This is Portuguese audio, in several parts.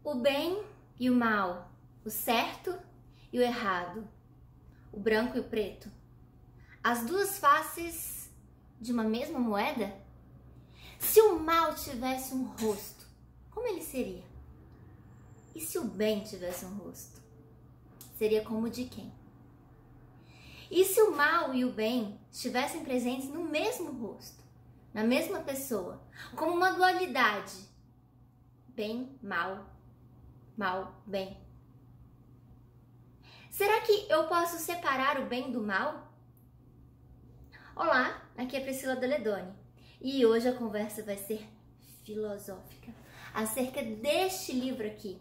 O bem e o mal, o certo e o errado, o branco e o preto, as duas faces de uma mesma moeda? Se o mal tivesse um rosto, como ele seria? E se o bem tivesse um rosto, seria como o de quem? E se o mal e o bem estivessem presentes no mesmo rosto, na mesma pessoa, como uma dualidade, bem, mal, mal, bem? Será que eu posso separar o bem do mal? Olá, aqui é Priscila Doledoni e hoje a conversa vai ser filosófica acerca deste livro aqui,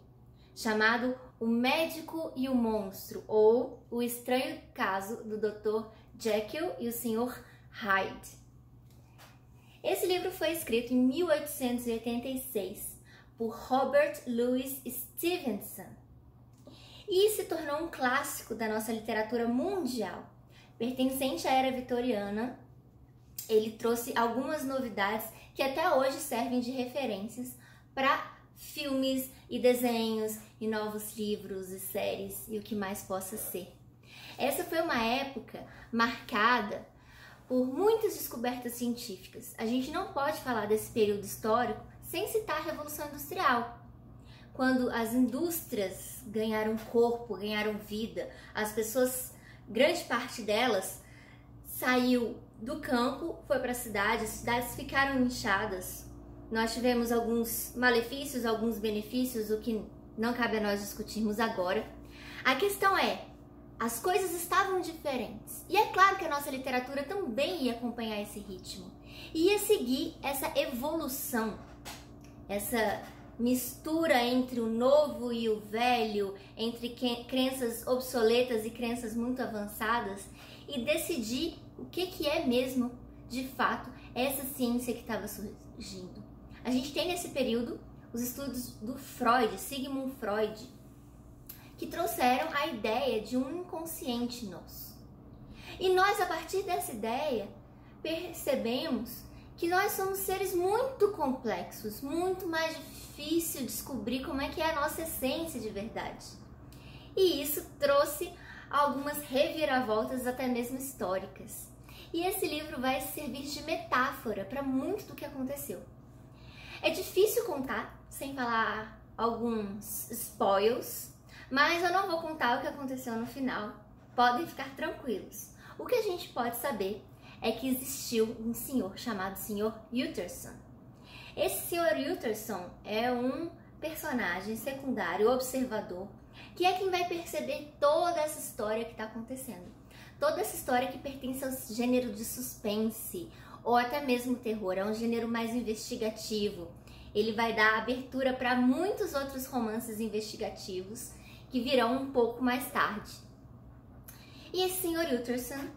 chamado O Médico e o Monstro, ou O Estranho Caso do Dr. Jekyll e o Sr. Hyde. Esse livro foi escrito em 1886 por Robert Louis Stevenson e se tornou um clássico da nossa literatura mundial. Pertencente à era vitoriana, ele trouxe algumas novidades que até hoje servem de referências para filmes e desenhos e novos livros e séries e o que mais possa ser. Essa foi uma época marcada por muitas descobertas científicas. A gente não pode falar desse período histórico sem citar a Revolução Industrial, quando as indústrias ganharam corpo, ganharam vida, as pessoas, grande parte delas, saiu do campo, foi para a cidade, as cidades ficaram inchadas. Nós tivemos alguns malefícios, alguns benefícios, o que não cabe a nós discutirmos agora. A questão é, as coisas estavam diferentes. E é claro que a nossa literatura também ia acompanhar esse ritmo. Ia seguir essa evolução, essa mistura entre o novo e o velho, entre crenças obsoletas e crenças muito avançadas, e decidir o que é mesmo, de fato, essa ciência que estava surgindo. A gente tem nesse período os estudos do Freud, Sigmund Freud, que trouxeram a ideia de um inconsciente nosso. E nós, a partir dessa ideia, percebemos que nós somos seres muito complexos, muito mais difícil descobrir como é que é a nossa essência de verdade. E isso trouxe algumas reviravoltas, até mesmo históricas. E esse livro vai servir de metáfora para muito do que aconteceu. É difícil contar sem falar alguns spoilers, mas eu não vou contar o que aconteceu no final. Podem ficar tranquilos. O que a gente pode saber é que existiu um senhor chamado Sr. Utterson. Esse Sr. Utterson é um personagem secundário, observador, que é quem vai perceber toda essa história que está acontecendo. Toda essa história que pertence ao gênero de suspense, ou até mesmo terror, é um gênero mais investigativo. Ele vai dar abertura para muitos outros romances investigativos que virão um pouco mais tarde. E esse Sr. Utterson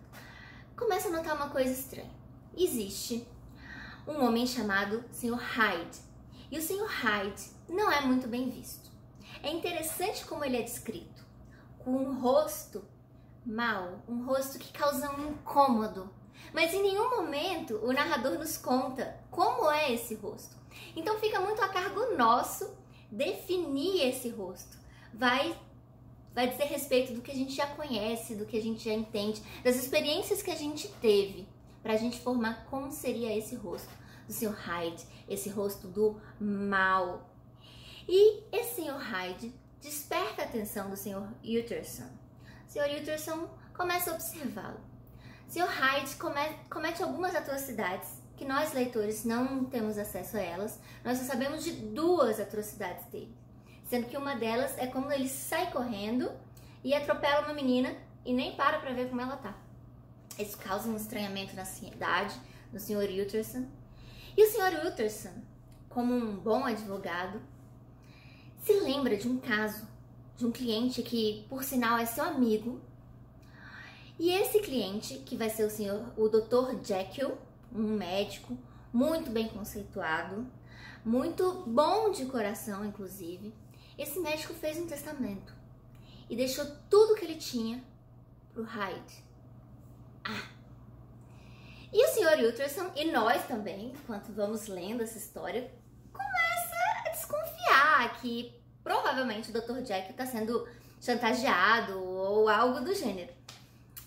começa a notar uma coisa estranha. Existe um homem chamado Sr. Hyde, e o Sr. Hyde não é muito bem visto. É interessante como ele é descrito, com um rosto mau, um rosto que causa um incômodo. Mas em nenhum momento o narrador nos conta como é esse rosto. Então fica muito a cargo nosso definir esse rosto. Vai dizer respeito do que a gente já conhece, do que a gente já entende, das experiências que a gente teve, para a gente formar como seria esse rosto do Sr. Hyde, esse rosto do mal. E esse Sr. Hyde desperta a atenção do Sr. Utterson. O Sr. Utterson começa a observá-lo. O Sr. Hyde comete algumas atrocidades que nós, leitores, não temos acesso a elas. Nós só sabemos de duas atrocidades dele, sendo que uma delas é quando ele sai correndo e atropela uma menina e nem para ver como ela tá. Isso causa um estranhamento na cidade, no Sr. Utterson. E o Sr. Utterson, como um bom advogado, se lembra de um caso de um cliente que, por sinal, é seu amigo. E esse cliente, que vai ser o Dr. Jekyll, um médico muito bem conceituado, muito bom de coração, inclusive, esse médico fez um testamento e deixou tudo que ele tinha pro Hyde. E o Sr. Utterson, e nós também, enquanto vamos lendo essa história, começa a desconfiar que provavelmente o Dr. Jekyll tá sendo chantageado ou algo do gênero.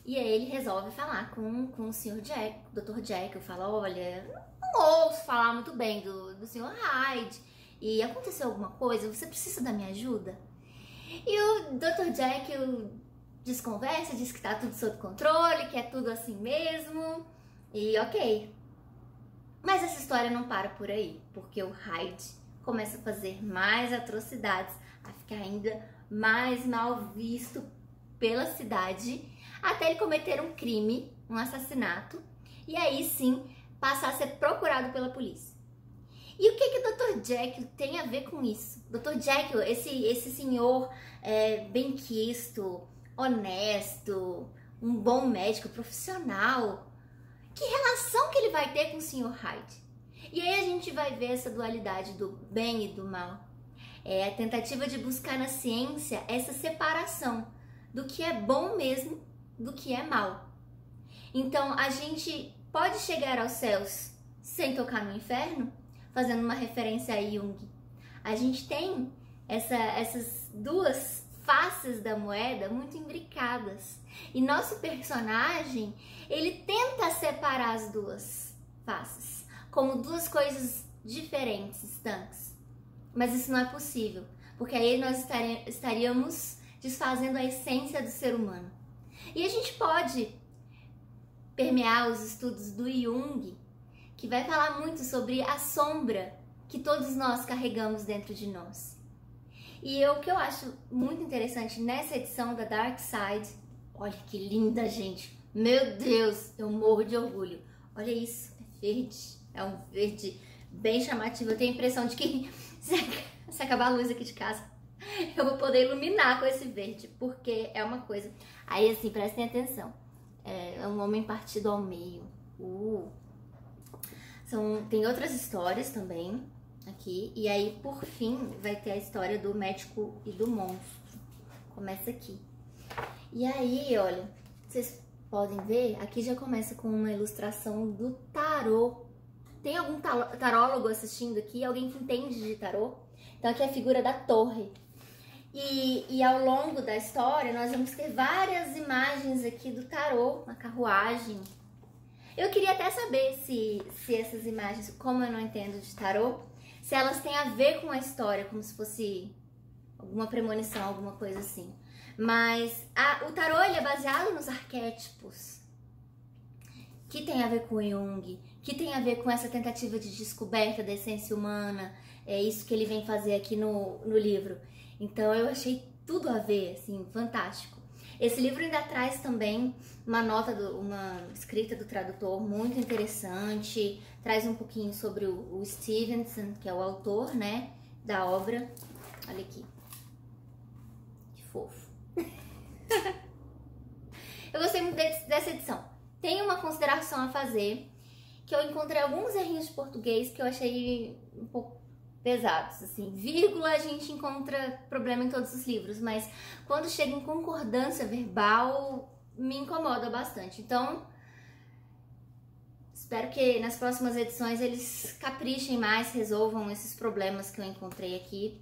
E aí ele resolve falar com o Sr. Jekyll, o Dr. Jekyll, fala, olha, não ouço falar muito bem do Sr. Hyde, e aconteceu alguma coisa, você precisa da minha ajuda? E o Dr. Jekyll desconversa, diz que tá tudo sob controle, que é tudo assim mesmo, e ok. Mas essa história não para por aí, porque o Hyde começa a fazer mais atrocidades, a ficar ainda mais mal visto pela cidade, até ele cometer um crime, um assassinato, e aí sim passar a ser procurado pela polícia. E o que o Dr. Jekyll tem a ver com isso? Dr. Jekyll, esse senhor benquisto, honesto, um bom médico, profissional, que relação que ele vai ter com o Sr. Hyde? E aí a gente vai ver essa dualidade do bem e do mal. É a tentativa de buscar na ciência essa separação do que é bom mesmo do que é mal. Então a gente pode chegar aos céus sem tocar no inferno, fazendo uma referência a Jung. A gente tem essas duas faces da moeda muito imbricadas. E nosso personagem, ele tenta separar as duas faces, como duas coisas diferentes, estanques. Mas isso não é possível, porque aí nós estaríamos desfazendo a essência do ser humano. E a gente pode permear os estudos do Jung, que vai falar muito sobre a sombra que todos nós carregamos dentro de nós. E o que eu acho muito interessante nessa edição da Dark Side, olha que linda, gente, meu Deus, eu morro de orgulho. Olha isso, é verde, é um verde bem chamativo. Eu tenho a impressão de que se acabar a luz aqui de casa, eu vou poder iluminar com esse verde, porque é uma coisa. Aí assim, prestem atenção, é um homem partido ao meio. Tem outras histórias também aqui, e aí por fim vai ter a história do médico e do monstro. Começa aqui. E aí, olha, vocês podem ver, aqui já começa com uma ilustração do tarô. Tem algum tarólogo assistindo aqui? Alguém que entende de tarô? Então aqui é a figura da torre. E ao longo da história nós vamos ter várias imagens aqui do tarô, uma carruagem. Eu queria até saber se essas imagens, como eu não entendo de tarô, se elas têm a ver com a história, como se fosse alguma premonição, alguma coisa assim. Mas o tarô, ele é baseado nos arquétipos, que tem a ver com Jung, que tem a ver com essa tentativa de descoberta da essência humana. É isso que ele vem fazer aqui no livro. Então eu achei tudo a ver, assim, fantástico. Esse livro ainda traz também uma nota, uma escrita do tradutor muito interessante, traz um pouquinho sobre o Stevenson, que é o autor, né, da obra. Olha aqui, que fofo. Eu gostei muito dessa edição. Tem uma consideração a fazer, que eu encontrei alguns errinhos de português que eu achei um pouco pesados, assim, vírgula a gente encontra problema em todos os livros, mas quando chega em concordância verbal me incomoda bastante. Então espero que nas próximas edições eles caprichem mais, resolvam esses problemas que eu encontrei aqui,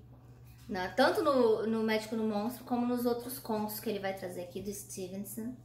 tanto no Médico e no Monstro como nos outros contos que ele vai trazer aqui do Stevenson.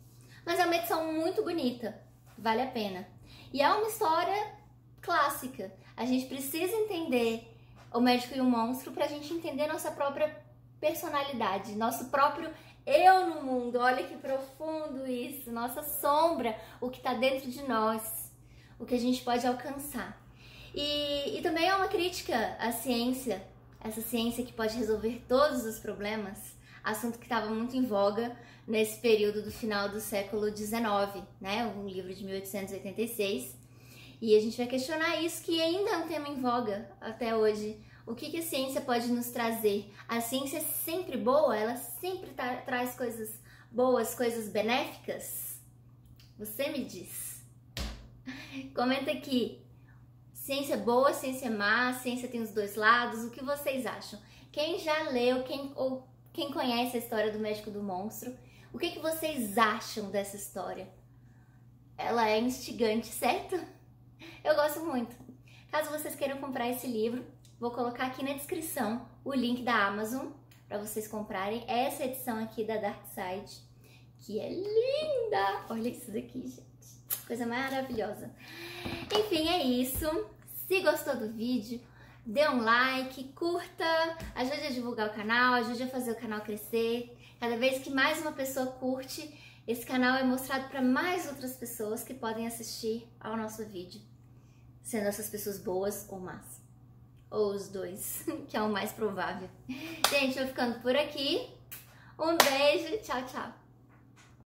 Mas é uma edição muito bonita, vale a pena. E é uma história clássica. A gente precisa entender o Médico e o Monstro pra gente entender nossa própria personalidade, nosso próprio eu no mundo. Olha que profundo isso, nossa sombra, o que tá dentro de nós, o que a gente pode alcançar. E também é uma crítica à ciência, essa ciência que pode resolver todos os problemas, assunto que estava muito em voga nesse período do final do século XIX, né? Um livro de 1886. E a gente vai questionar isso, que ainda é um tema em voga até hoje. O que a ciência pode nos trazer? A ciência é sempre boa? Ela sempre traz coisas boas, coisas benéficas? Você me diz. Comenta aqui. Ciência boa, ciência má, ciência tem os dois lados. O que vocês acham? Quem já leu, quem conhece a história do Médico e do Monstro, o que vocês acham dessa história? Ela é instigante, certo? Eu gosto muito. Caso vocês queiram comprar esse livro, vou colocar aqui na descrição o link da Amazon para vocês comprarem essa edição aqui da Dark Side, que é linda! Olha isso daqui, gente. Coisa maravilhosa. Enfim, é isso. Se gostou do vídeo, dê um like, curta, ajude a divulgar o canal, ajude a fazer o canal crescer. Cada vez que mais uma pessoa curte, esse canal é mostrado para mais outras pessoas que podem assistir ao nosso vídeo. Sendo essas pessoas boas ou más. Ou os dois, que é o mais provável. Gente, eu vou ficando por aqui. Um beijo, tchau, tchau.